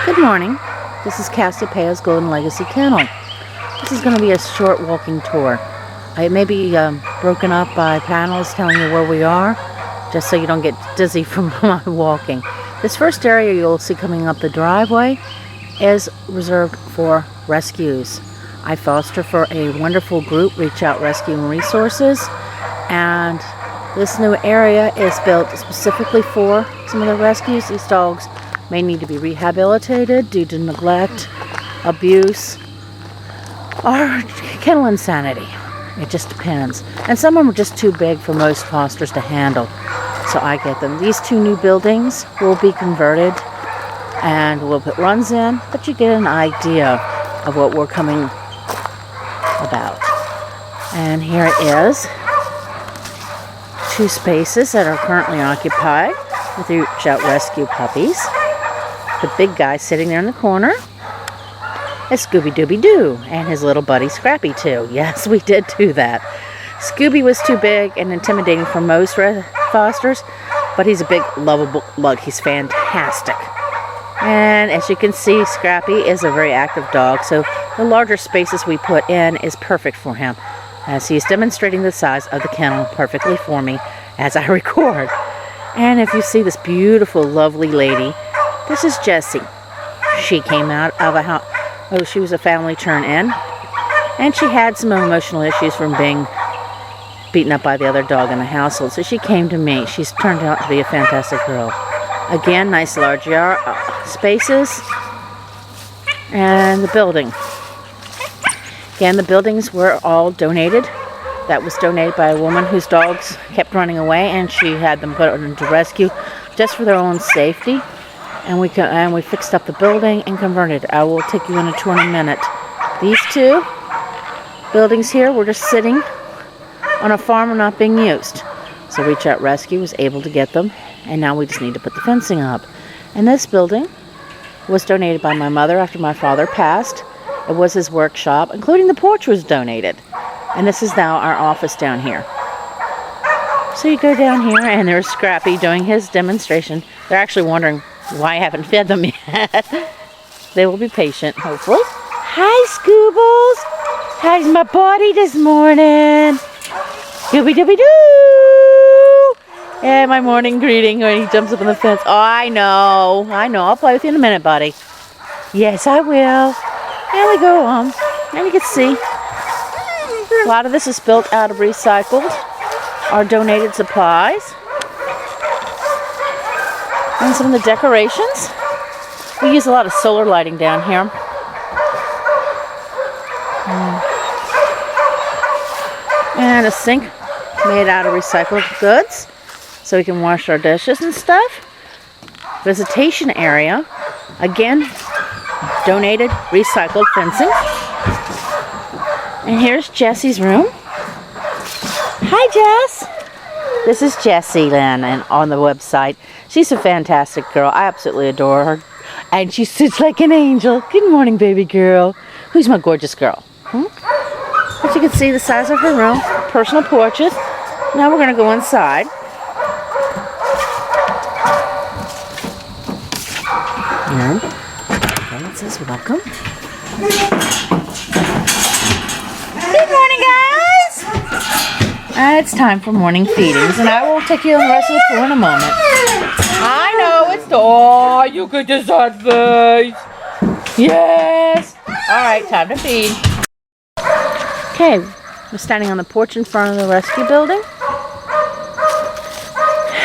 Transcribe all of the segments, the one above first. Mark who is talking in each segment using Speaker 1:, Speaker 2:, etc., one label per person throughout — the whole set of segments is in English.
Speaker 1: Good morning. This is Cassiopeia's Golden Legacy Kennel. This is going to be a short walking tour. It may be broken up by panels telling you where we are, just so you don't get dizzy from my walking. This first area you'll see coming up the driveway is reserved for rescues. I foster for a wonderful group, Reach Out Rescue and Resources, and this new area is built specifically for some of the rescues. These dogs may need to be rehabilitated due to neglect, abuse, or kennel insanity. It just depends. And some of them are just too big for most fosters to handle. So I get them. These two new buildings will be converted and we'll put runs in, but you get an idea of what we're coming about. And here it is. Two spaces that are currently occupied with the Reach Out Rescue puppies. The big guy sitting there in the corner is Scooby-Dooby-Doo and his little buddy Scrappy too. Yes, we did do that. Scooby was too big and intimidating for most fosters, but he's a big, lovable lug. He's fantastic. And as you can see, Scrappy is a very active dog, so the larger spaces we put in is perfect for him, as he's demonstrating the size of the kennel perfectly for me as I record. And if you see this beautiful, lovely lady, this is Jessie. She came out of a house. Oh, she was a family turn-in, and she had some emotional issues from being beaten up by the other dog in the household. So she came to me. She's turned out to be a fantastic girl. Again, nice large yard spaces, and the building. Again, the buildings were all donated. That was donated by a woman whose dogs kept running away, and she had them put into rescue just for their own safety. And we fixed up the building and converted. I will take you on a tour in a minute. These two buildings here were just sitting on a farm and not being used. So Reach Out Rescue was able to get them, and now we just need to put the fencing up. And this building was donated by my mother after my father passed. It was his workshop, including the porch was donated. And this is now our office down here. So you go down here, and there's Scrappy doing his demonstration. They're actually wondering why I haven't fed them yet. They will be patient, hopefully. Hi, Scoobles. How's my body this morning? Scooby-Dooby-Doo. Yeah, my morning greeting when he jumps up on the fence. Oh, I know. I'll play with you in a minute, buddy. Yes, I will. And we go on. And you can see a lot of this is built out of recycled or donated supplies. And some of the decorations. We use a lot of solar lighting down here. And a sink made out of recycled goods, so we can wash our dishes and stuff. Visitation area. Again, donated recycled fencing. And here's Jessie's room. Hi, Jess. This is Jessie Lynn, and on the website. She's a fantastic girl. I absolutely adore her. And she sits like an angel. Good morning, baby girl. Who's my gorgeous girl? But you can see the size of her room. Personal porches. Now we're going to go inside. And it says welcome. Good morning, guys. It's time for morning feedings, and I will take you on the rest of the tour in a moment. I know it's you could just that face. Yes. All right, time to feed. Okay, we're standing on the porch in front of the rescue building,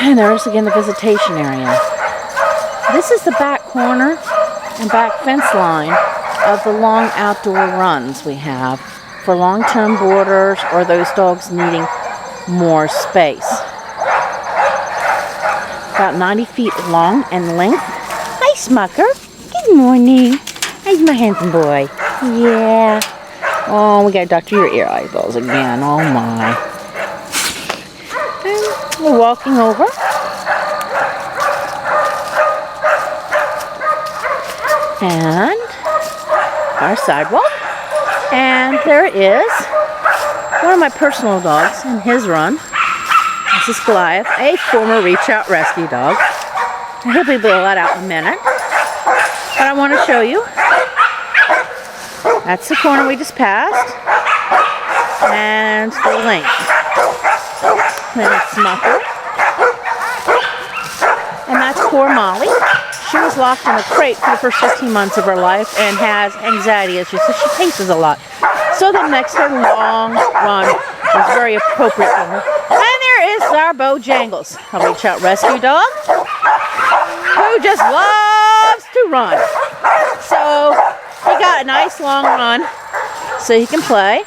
Speaker 1: and there's again the visitation area. This is the back corner and back fence line of the long outdoor runs we have for long-term boarders or those dogs needing more space. About 90 feet long and length. Hi, Smucker. Good morning. How's my handsome boy? Yeah. Oh, we gotta doctor your ear eyeballs again. Oh my. And we're walking over. And our sidewalk. And there is one of my personal dogs in his run. This is Goliath, a former Reach Out Rescue dog. He'll be let out in a minute. But I want to show you. That's the corner we just passed. And the length. Then it's Smucker. And that's poor Molly. She was locked in a crate for the first 15 months of her life and has anxiety issues, so she paces a lot. So the next her long run was very appropriate for her. And there is our Bojangles, a reach out rescue dog who just loves to run. So he got a nice long run so he can play.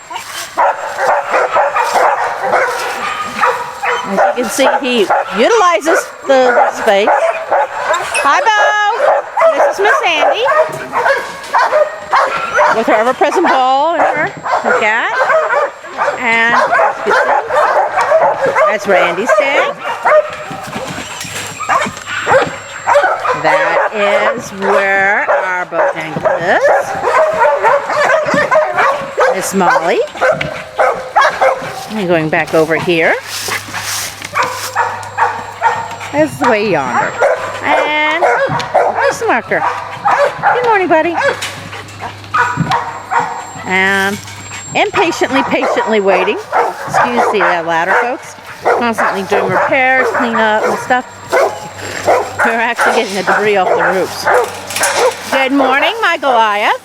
Speaker 1: As you can see, he utilizes the space. Hi, Bo. This is Miss Sandy with her ever-present ball and her cat. And that's Randy's tag. That is where our Bojangle is. Miss Molly. And going back over here. That's the way yonder. And there's Smucker. Good morning, buddy. And patiently waiting. Excuse the ladder, folks. Constantly doing repairs, cleanup, and stuff. We're actually getting the debris off the roofs. Good morning, my Goliath.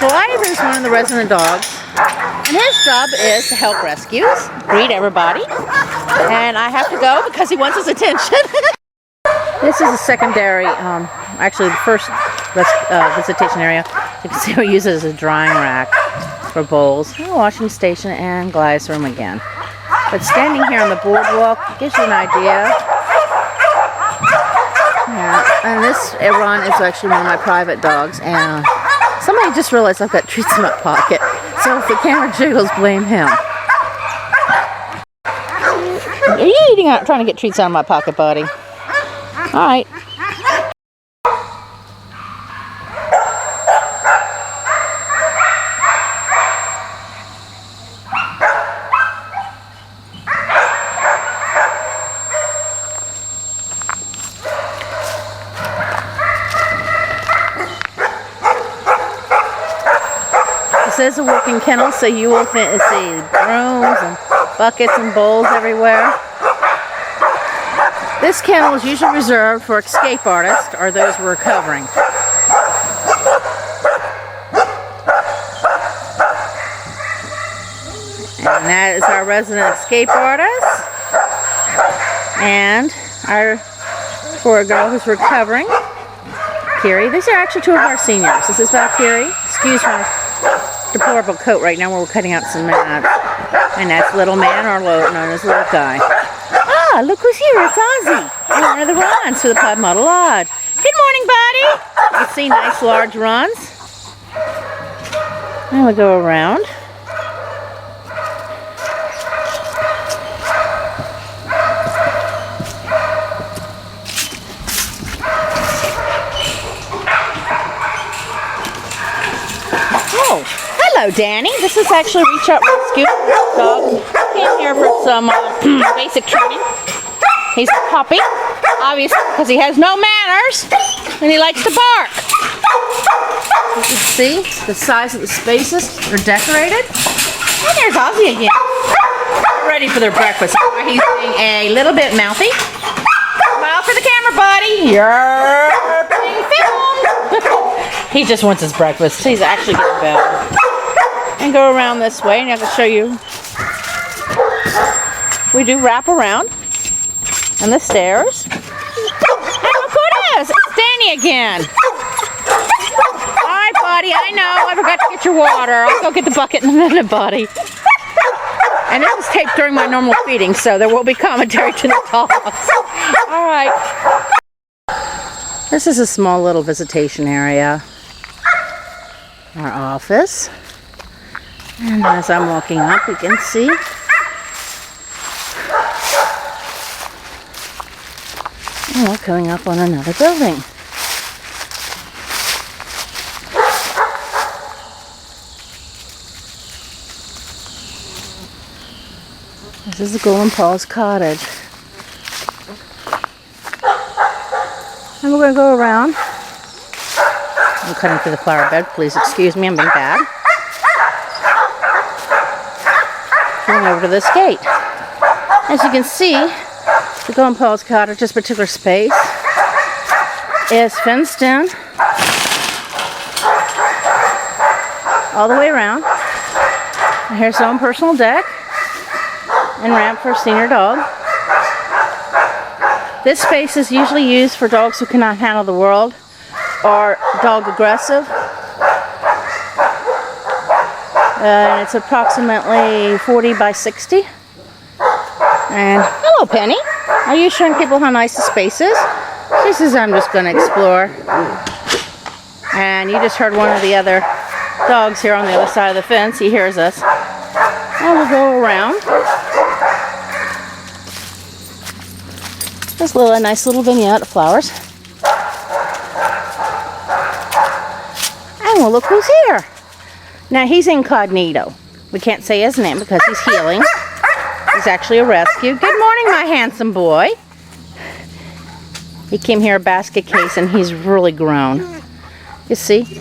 Speaker 1: Goliath is one of the resident dogs. And his job is to help rescues, greet everybody. And I have to go because he wants his attention. This is a secondary, actually the first visitation area. You can see we use it as a drying rack for bowls, washing station, and glass room again. But standing here on the boardwalk gives you an idea. Yeah, and this run is actually one of my private dogs, and somebody just realized I've got treats in my pocket. So if the camera jiggles, blame him. Are you eating out, trying to get treats out of my pocket, buddy? All right. This is a working kennel, so you will see brooms and buckets and bowls everywhere. This kennel is usually reserved for escape artists or those who are recovering. And that is our resident escape artist. And our poor girl who's recovering, Kiri. These are actually two of our seniors. This is Valkyrie. Excuse my deplorable coat right now where we're cutting out some mats. And that's Little Man, or known as Little Guy. Ah, look who's here. It's Ozzy. One of the runs for the Pod Model Lodge. Good morning, buddy. You can see nice large runs. And we'll go around. Oh, hello, Danny. This is actually Reach Out Rescue dog. Came here for some basic training. He's a puppy, obviously, because he has no manners, and he likes to bark. You can see the size of the spaces are decorated. And there's Ozzy again. Ready for their breakfast. He's being a little bit mouthy. Smile for the camera, buddy. You're being filmed. He just wants his breakfast. He's actually getting better. And go around this way, and I can show you. We do wrap around. And the stairs. And look who it is! It's Danny again! Alright, buddy, I know. I forgot to get your water. I'll go get the bucket in a minute, buddy. And this is taped during my normal feeding, so there will be commentary to the dogs. Alright. This is a small little visitation area. Our office. And as I'm walking up, you can see we're coming up on another building. This is the Golden Paws Cottage. And we're going to go around. I'm cutting through the flower bed. Please excuse me, I'm being bad. Going over to this gate. As you can see, the Golden Paws Cottage, this particular space, is fenced in all the way around. And here's his own personal deck and ramp for a senior dog. This space is usually used for dogs who cannot handle the world or dog aggressive. And it's approximately 40 by 60. And hello, Penny. Are you showing people how nice the space is? She says, I'm just going to explore. And you just heard one of the other dogs here on the other side of the fence. He hears us. And we'll go around. Just a nice little vignette of flowers. And well, look who's here. Now, he's incognito. We can't say his name because he's healing. He's actually a rescue. Good morning, my handsome boy. He came here a basket case and he's really grown. You see,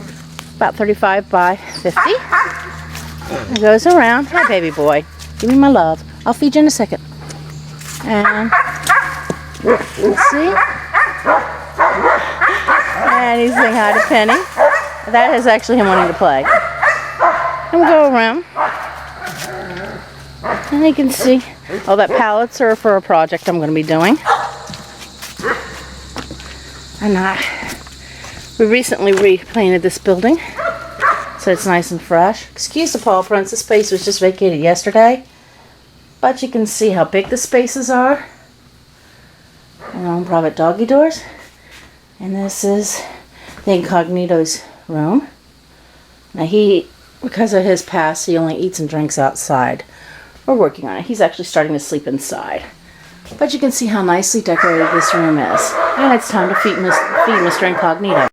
Speaker 1: about 35 by 50. It goes around. Hi, baby boy. Give me my love. I'll feed you in a second. And let's see. And he's saying hi to Penny. That is actually him wanting to play. And we'll go around. And you can see, oh, that pallets are for a project I'm going to be doing. And we recently repainted this building, so it's nice and fresh. Excuse the paw prints, the space was just vacated yesterday. But you can see how big the spaces are. And own private doggy doors. And this is the incognito's room. Now because of his past, he only eats and drinks outside. We're working on it. He's actually starting to sleep inside. But you can see how nicely decorated this room is. And it's time to feed Mr. Incognito.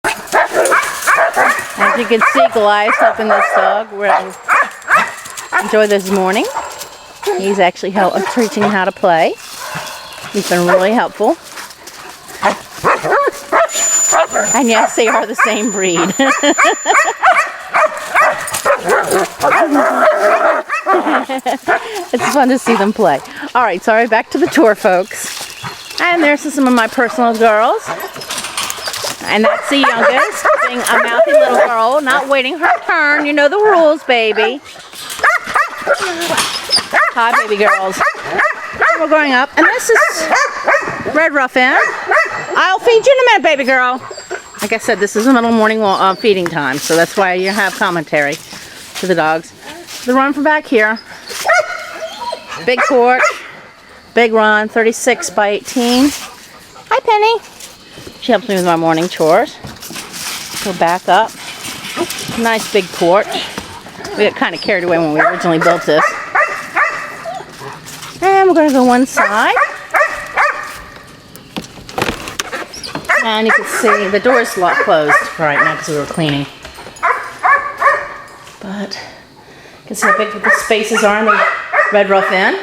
Speaker 1: As you can see, Goliath's helping this dog enjoy this morning. He's actually teaching him how to play. He's been really helpful. And yes, they are the same breed. It's fun to see them play. Alright, sorry, back to the tour, folks. And there's some of my personal girls. And that's the youngest, being a mouthy little girl, not waiting her turn. You know the rules, baby. Hi, baby girls. We're going up. And this is Red Ruffin. I'll feed you in a minute, baby girl. Like I said, this is the middle morning feeding time, so that's why you have commentary to the dogs. The run from back here. Big porch. Big run, 36 by 18. Hi, Penny. She helps me with my morning chores. Go back up. Nice big porch. We got kind of carried away when we originally built this. And we're going to go one side. And you can see the door is closed right now because we were cleaning. But you can see how big the spaces are in the Red Ruffin.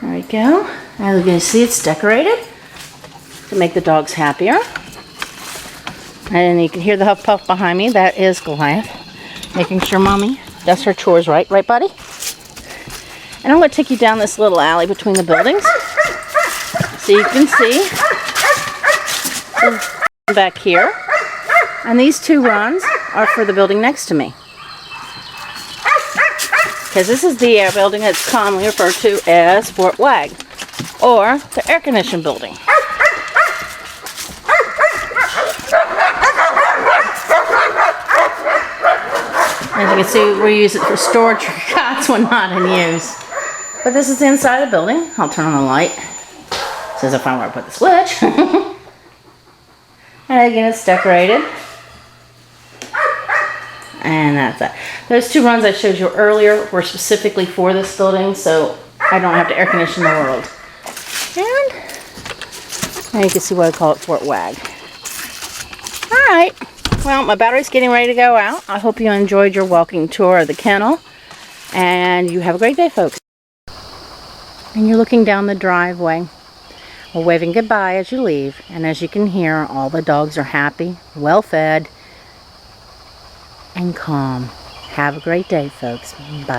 Speaker 1: There we go. As you can see, it's decorated to make the dogs happier. And you can hear the huff puff behind me. That is Goliath, making sure Mommy does her chores right. Right, buddy? And I'm going to take you down this little alley between the buildings. So you can see back here. And these two runs are for the building next to me. Because this is the building that's commonly referred to as Fort Wag, or the air conditioning building. As you can see, we use it for storage for cats when not in use. But this is the inside of the building. I'll turn on the light. As soon as I find where I put the switch. And again, it's decorated. And that's that. Those two runs I showed you earlier were specifically for this building, so I don't have to air condition the world. And now you can see why I call it Fort Wag. Alright, well, my battery's getting ready to go out. I hope you enjoyed your walking tour of the kennel. And you have a great day, folks. And you're looking down the driveway. We're waving goodbye as you leave, and as you can hear, all the dogs are happy, well fed, and calm. Have a great day, folks. Bye.